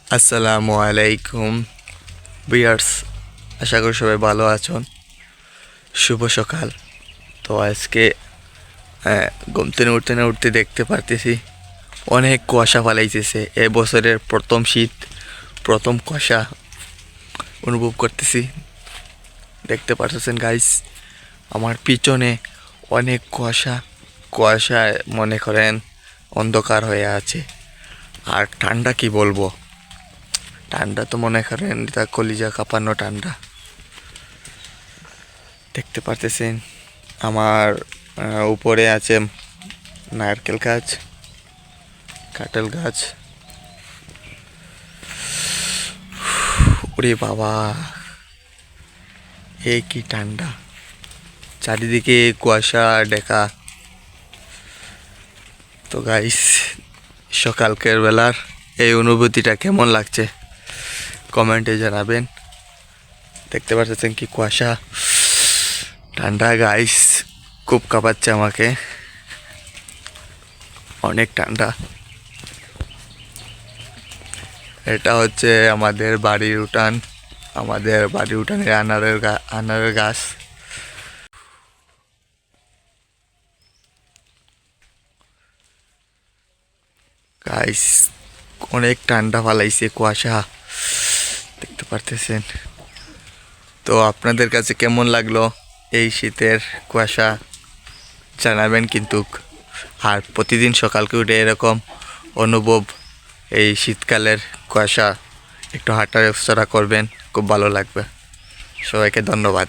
আসসালামু আলাইকুম ভিউয়ার্স, আশা করি সবাই ভালো আছেন। শুভ সকাল। তো আজকে ঘুম থেকে উঠতে না উঠতে দেখতে পারতেছি অনেক কুয়াশা ফালাইতেছে। এ বছরের প্রথম শীত, প্রথম কুয়াশা অনুভব করতেছি। দেখতে পারতেছেন গাইস, আমার পিছনে অনেক কুয়াশা। কুয়াশায় মনে করেন অন্ধকার হয়ে আছে। আর ঠান্ডা কি বলবো, ঠান্ডা তো মনে করেন তা কলিজা কাঁপানো ঠান্ডা। দেখতে পারতেছেন আমার উপরে আছে নারকেল গাছ, কাঁঠাল গাছ। ওরে বাবা, এ কি ঠান্ডা! চারিদিকে কুয়াশা ঢাকা। তো গাইস, সকালকের বেলার এই অনুভূতিটা কেমন লাগছে কমেন্টে জানাবেন। দেখতে পাচ্ছেন কি কুয়াশা, ঠান্ডা গাইস, খুব কাঁপাচ্ছে আমাকে, অনেক ঠান্ডা। এটা হচ্ছে আমাদের বাড়ির উঠান, আমাদের বাড়ির উঠানের আনারের গাছ। গাইস, অনেক ঠান্ডা ফালাইছে কুয়াশা, দেখতে পারতেছেন। তো আপনাদের কাছে কেমন লাগলো এই শীতের কুয়াশা জানাবেন কিন্তু। আর প্রতিদিন সকালকে উঠে এরকম অনুভব, এই শীতকালের কুয়াশা একটু হাঁটার ব্যবস্থা করবেন, খুব ভালো লাগবে। সবাইকে ধন্যবাদ।